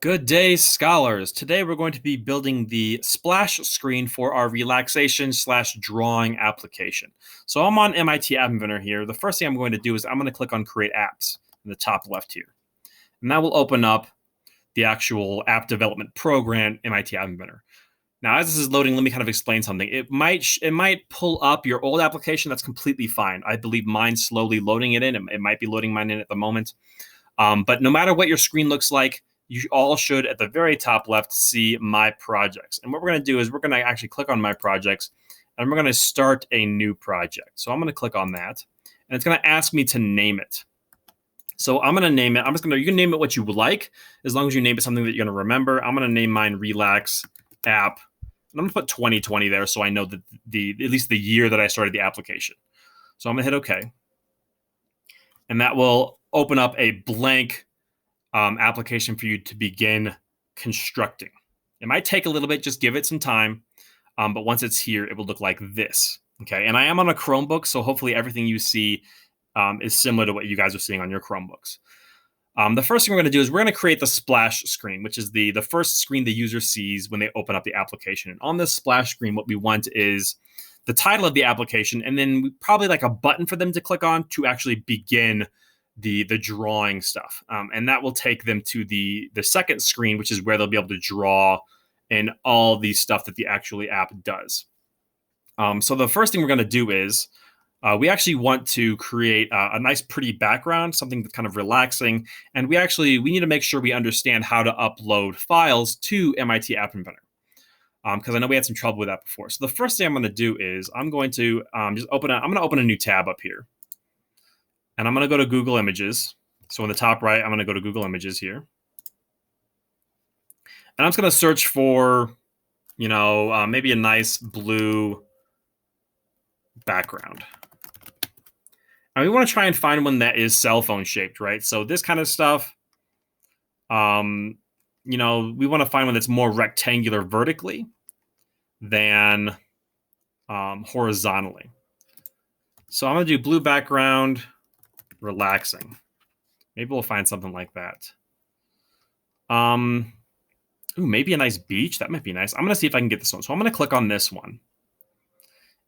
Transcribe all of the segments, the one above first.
Good day, scholars. Today we're going to be building the splash screen for our relaxation slash drawing application. So I'm on MIT App Inventor here. The first thing I'm going to do is I'm going to click on Create Apps in the top left here. And that will open up the actual app development program, MIT App Inventor. Now, as this is loading, let me kind of explain something. It might pull up your old application. That's completely fine. I believe mine's slowly loading it in. It might be loading mine in at the moment. But no matter what your screen looks like, you all should, at the very top left, see My Projects. And what we're going to do is we're going to actually click on My Projects, and we're going to start a new project. So I'm going to click on that, and it's going to ask me to name it. So I'm going to name it. You can name it what you would like, as long as you name it something that you're going to remember. I'm going to name mine Relax App. And I'm going to put 2020 there so I know that at least the year that I started the application. So I'm going to hit OK. And that will open up a blank application for you to begin constructing. It might take a little bit, just give it some time. But once it's here, it will look like this. Okay, and I am on a Chromebook, so hopefully everything you see is similar to what you guys are seeing on your Chromebooks. The first thing we're going to do is we're going to create the splash screen, which is the first screen the user sees when they open up the application. And on this splash screen, what we want is the title of the application, and then probably like a button for them to click on to actually begin the drawing stuff. And that will take them to the second screen, which is where they'll be able to draw and all the stuff that the actually app does. So the first thing we're going to do is we actually want to create a nice, pretty background, something that's kind of relaxing. And we need to make sure we understand how to upload files to MIT App Inventor. Because I know we had some trouble with that before. So the first thing I'm going to do is I'm going to open a new tab up here. And I'm going to go to Google Images. So in the top right, I'm going to go to Google Images here. And I'm just going to search for, maybe a nice blue background. And we want to try and find one that is cell phone shaped, right? So this kind of stuff, we want to find one that's more rectangular vertically than horizontally. So I'm going to do blue background, relaxing. Maybe we'll find something like that. Maybe a nice beach. That might be nice. I'm going to see if I can get this one. So I'm going to click on this one.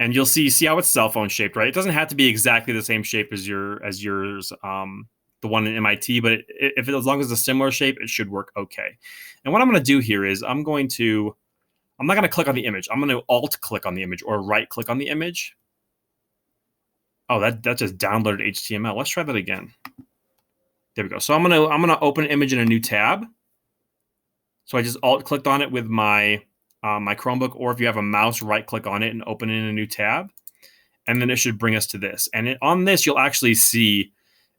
And you'll see how it's cell phone shaped, right? It doesn't have to be exactly the same shape as yours, the one in MIT, but as long as it's a similar shape, it should work okay. And what I'm going to do here is I'm not going to click on the image. I'm going to alt click on the image or right click on the image. Oh, that just downloaded HTML. Let's try that again. There we go. So I'm gonna open an image in a new tab. So I just alt clicked on it with my my Chromebook, or if you have a mouse, right click on it and open it in a new tab. And then it should bring us to this. And on this, you'll actually see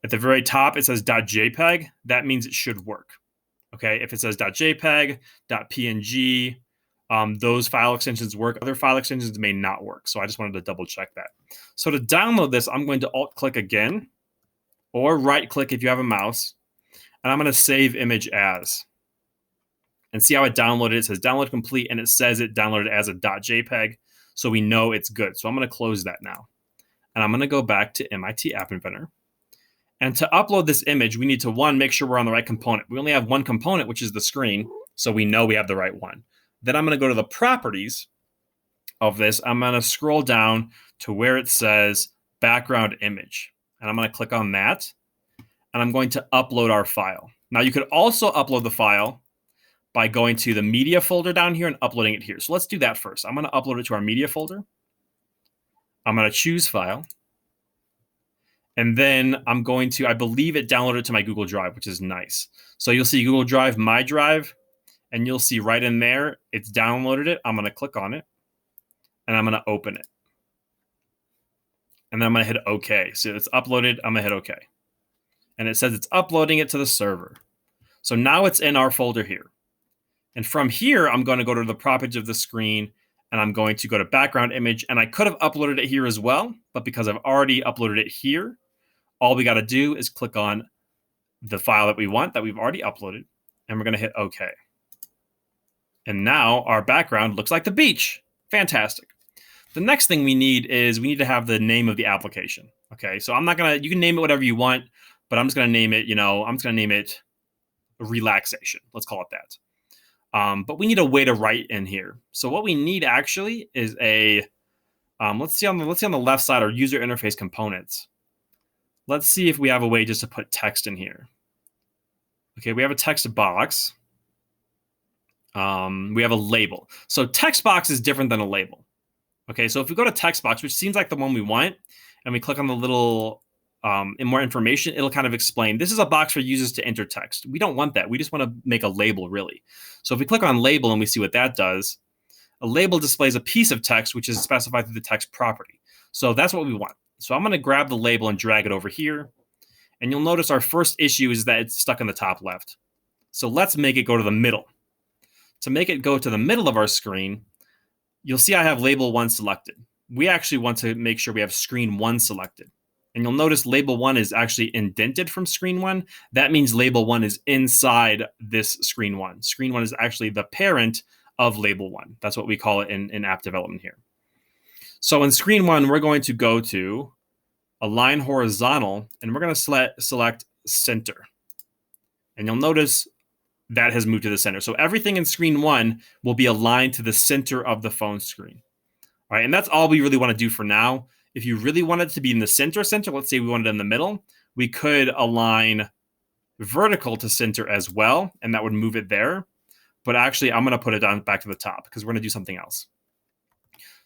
at the very top, it says .jpeg. That means it should work. Okay, if it says .jpeg, .png, those file extensions work. Other file extensions may not work. So I just wanted to double check that. So to download this, I'm going to alt click again or right click if you have a mouse. And I'm going to save image as. And see how it downloaded. It says download complete, and it says it downloaded as a .jpeg. So we know it's good. So I'm going to close that now. And I'm going to go back to MIT App Inventor. And to upload this image, we need to, one, make sure we're on the right component. We only have one component, which is the screen. So we know we have the right one. Then I'm going to go to the properties of this. I'm going to scroll down to where it says background image. And I'm going to click on that. And I'm going to upload our file. Now, you could also upload the file by going to the media folder down here and uploading it here. So let's do that first. I'm going to upload it to our media folder. I'm going to choose file. And then I'm going to, I believe it downloaded to my Google Drive, which is nice. So you'll see Google Drive, My Drive, and you'll see right in there, it's downloaded it. I'm going to click on it, and I'm going to open it. And then I'm going to hit OK. So it's uploaded. I'm going to hit OK. And it says it's uploading it to the server. So now it's in our folder here. And from here, I'm going to go to the properties of the screen, and I'm going to go to background image. And I could have uploaded it here as well, but because I've already uploaded it here, all we got to do is click on the file that we want that we've already uploaded, and we're going to hit OK. And now our background looks like the beach. Fantastic. The next thing we need to have the name of the application. Okay, so you can name it whatever you want, but I'm just going to name it, I'm just going to name it relaxation. Let's call it that. But we need a way to write in here. So what we need actually is a let's see on the left side our user interface components. Let's see if we have a way just to put text in here. Okay, we have a text box. We have a label. So text box is different than a label. Okay, so if we go to text box, which seems like the one we want, and we click on the little in more information, it'll kind of explain this is a box for users to enter text. We don't want that. We just want to make a label, really. So if we click on label and we see what that does, a label displays a piece of text which is specified through the text property. So that's what we want. So I'm going to grab the label and drag it over here. And you'll notice our first issue is that it's stuck in the top left. So let's make it go to the middle. To make it go to the middle of our screen, you'll see I have label 1 selected. We actually want to make sure we have screen 1 selected. And you'll notice label 1 is actually indented from screen 1. That means label 1 is inside this screen 1. Screen 1 is actually the parent of label 1. That's what we call it in app development here. So in screen 1, we're going to go to align horizontal, and we're going to select center. And you'll notice that has moved to the center. So everything in screen 1 will be aligned to the center of the phone screen. All right, and that's all we really want to do for now. If you really want it to be in the center, let's say we want it in the middle, we could align vertical to center as well, and that would move it there. But actually, I'm going to put it down back to the top because we're going to do something else.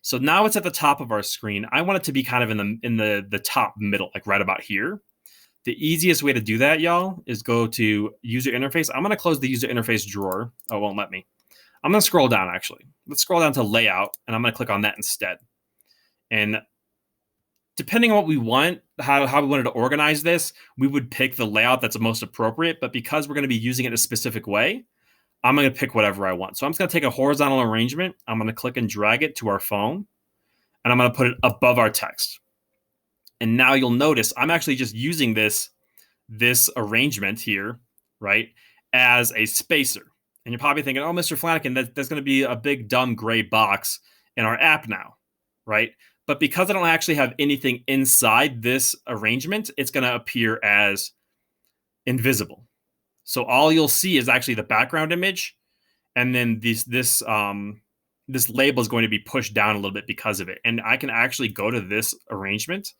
So now it's at the top of our screen. I want it to be kind of in the top middle, like right about here. The easiest way to do that, y'all, is go to user interface. I'm going to close the user interface drawer. Oh, it won't let me. I'm going to scroll down, actually. Let's scroll down to layout, and I'm going to click on that instead. And depending on what we want, how we wanted to organize this, we would pick the layout that's the most appropriate. But because we're going to be using it in a specific way, I'm going to pick whatever I want. So I'm just going to take a horizontal arrangement. I'm going to click and drag it to our phone, and I'm going to put it above our text. And now you'll notice I'm actually just using this arrangement here, right, as a spacer. And you're probably thinking, oh, Mr. Flanagan, that's going to be a big, dumb gray box in our app now, right? But because I don't actually have anything inside this arrangement, it's going to appear as invisible. So all you'll see is actually the background image, and then this label is going to be pushed down a little bit because of it. And I can actually go to this arrangement,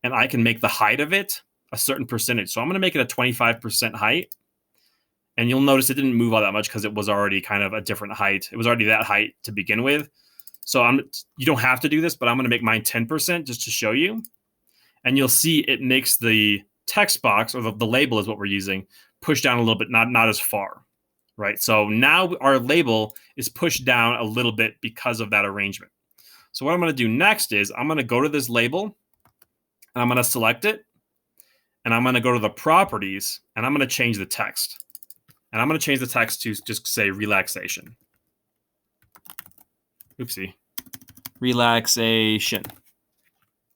and I can make the height of it a certain percentage. So I'm going to make it a 25% height. And you'll notice it didn't move all that much because it was already kind of a different height. It was already that height to begin with. So you don't have to do this, but I'm going to make mine 10% just to show you. And you'll see it makes the text box, or the label is what we're using, push down a little bit, not as far, right? So now our label is pushed down a little bit because of that arrangement. So what I'm going to do next is I'm going to go to this label, and I'm going to select it, and I'm going to go to the properties, and I'm going to change the text. And I'm going to change the text to just say relaxation. Oopsie. Relaxation.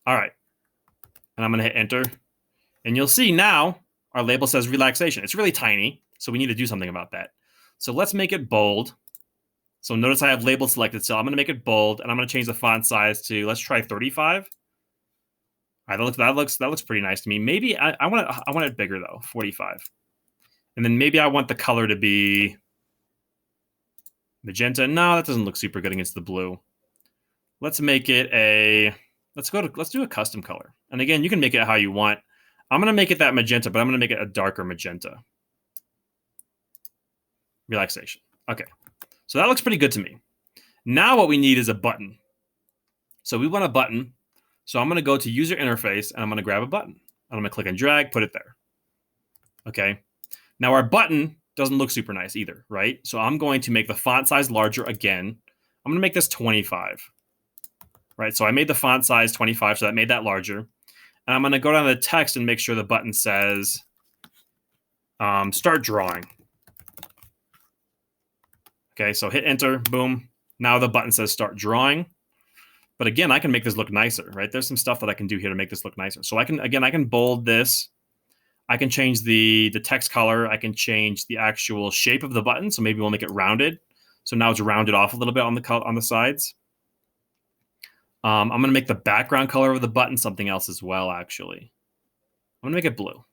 All right. And I'm going to hit enter. And you'll see now our label says relaxation. It's really tiny, so we need to do something about that. So let's make it bold. So notice I have label selected still. I'm going to make it bold, and I'm going to change the font size to, let's try 35. All right, that looks pretty nice to me. Maybe I want it bigger though, 45. And then maybe I want the color to be magenta. No, that doesn't look super good against the blue. Let's make it let's do a custom color. And again, you can make it how you want. I'm going to make it that magenta, but I'm going to make it a darker magenta. Relaxation. Okay. So that looks pretty good to me. Now what we need is a button. So we want a button. So I'm going to go to user interface, and I'm going to grab a button. I'm going to click and drag, put it there. Okay. Now our button doesn't look super nice either, right? So I'm going to make the font size larger again. I'm going to make this 25, right? So I made the font size 25, so that made that larger. And I'm going to go down to the text and make sure the button says start drawing. Okay, so hit enter, boom. Now the button says start drawing. But again, I can make this look nicer, right? There's some stuff that I can do here to make this look nicer. So I can bold this. I can change the text color. I can change the actual shape of the button. So maybe we'll make it rounded. So now it's rounded off a little bit on the sides. I'm going to make the background color of the button something else as well, actually. I'm going to make it blue.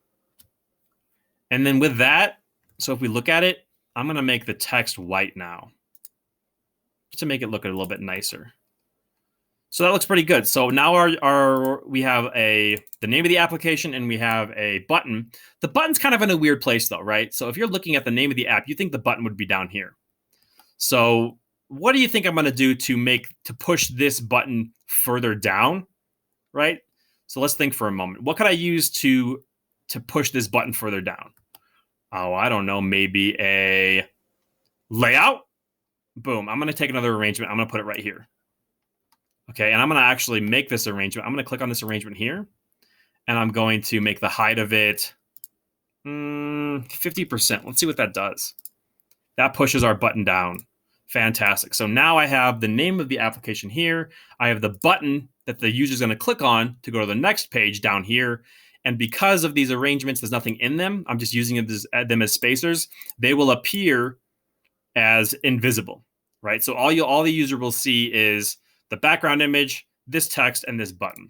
And then with that, So if we look at it, I'm going to make the text white now just to make it look a little bit nicer. So that looks pretty good. So now we have the name of the application and we have a button. The button's kind of in a weird place though, right? So if you're looking at the name of the app, you think the button would be down here. So what do you think I'm going to do to push this button further down, right? So let's think for a moment. What could I use to push this button further down? Oh, I don't know, maybe a layout? Boom, I'm going to take another arrangement. I'm going to put it right here. Okay, and I'm going to actually make this arrangement. I'm going to click on this arrangement here, and I'm going to make the height of it 50%. Let's see what that does. That pushes our button down. Fantastic. So now I have the name of the application here. I have the button that the user is going to click on to go to the next page down here. And because of these arrangements, there's nothing in them. I'm just using them as spacers. They will appear as invisible, right? So all the user will see is the background image, this text, and this button.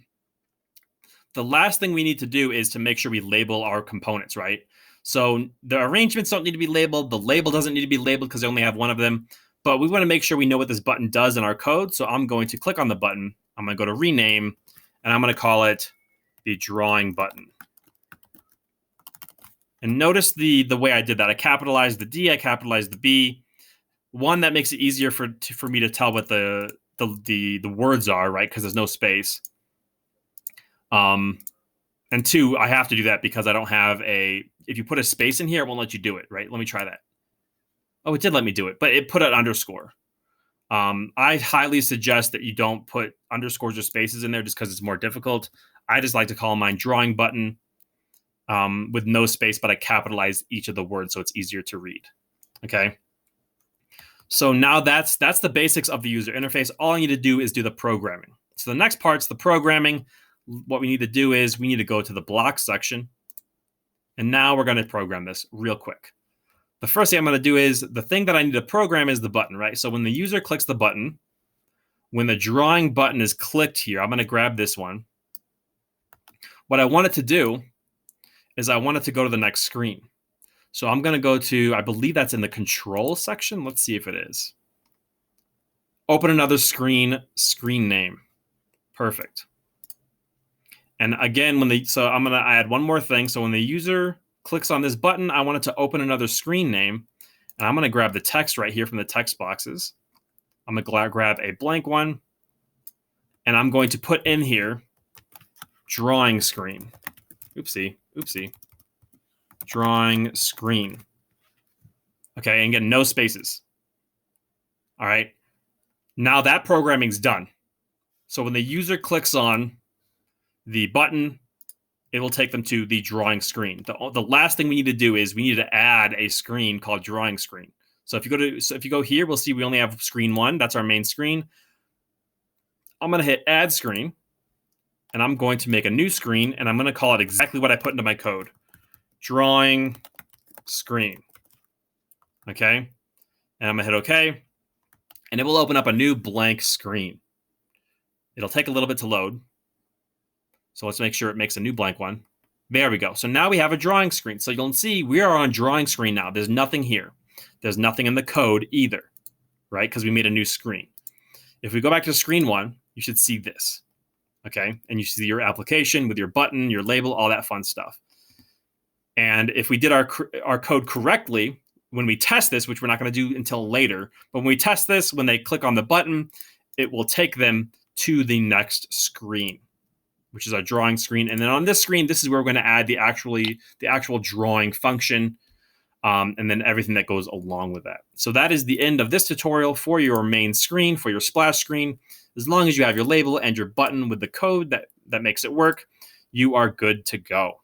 The last thing we need to do is to make sure we label our components, right? So the arrangements don't need to be labeled. The label doesn't need to be labeled because I only have one of them. But we want to make sure we know what this button does in our code. So I'm going to click on the button. I'm going to go to rename, and I'm going to call it the drawing button. And notice the way I did that. I capitalized the D, I capitalized the B. One, that makes it easier for me to tell what the words are, right? Because there's no space. And two, I have to do that because I don't have if you put a space in here, it won't let you do it, right? Let me try that. Oh, it did let me do it, but it put an underscore. I highly suggest that you don't put underscores or spaces in there just because it's more difficult. I just like to call mine drawing button with no space, but I capitalize each of the words so it's easier to read. Okay. So now that's the basics of the user interface. All I need to do is do the programming. So the next part's the programming. What we need to do is we need to go to the blocks section. And now we're going to program this real quick. The first thing I'm going to do is the thing that I need to program is the button, right? So when the user clicks the button, when the drawing button is clicked here, I'm going to grab this one. What I want it to do is I want it to go to the next screen. So I'm going to go to, I believe that's in the control section. Let's see if it is. Open another screen name. Perfect. And again, so I'm going to add one more thing. So when the user clicks on this button, I want it to open another screen name. And I'm going to grab the text right here from the text boxes. I'm going to grab a blank one. And I'm going to put in here drawing screen. Oopsie. Drawing screen. Okay, and again, no spaces. All right. Now that programming's done. So when the user clicks on the button, it will take them to the drawing screen. The last thing we need to do is we need to add a screen called drawing screen. So if you go here, we'll see we only have screen one. That's our main screen. I'm going to hit add screen, and I'm going to make a new screen, and I'm going to call it exactly what I put into my code. Drawing screen. Okay. And I'm going to hit OK. And it will open up a new blank screen. It'll take a little bit to load. So let's make sure it makes a new blank one. There we go. So now we have a drawing screen. So you'll see we are on drawing screen now. There's nothing here. There's nothing in the code either, right? Because we made a new screen. If we go back to screen one, you should see this. Okay. And you see your application with your button, your label, all that fun stuff. And if we did our code correctly, when we test this, which we're not going to do until later, but when we test this, when they click on the button, it will take them to the next screen, which is our drawing screen. And then on this screen, this is where we're going to add the actual drawing function, and then everything that goes along with that. So that is the end of this tutorial for your main screen, for your splash screen. As long as you have your label and your button with the code that makes it work, you are good to go.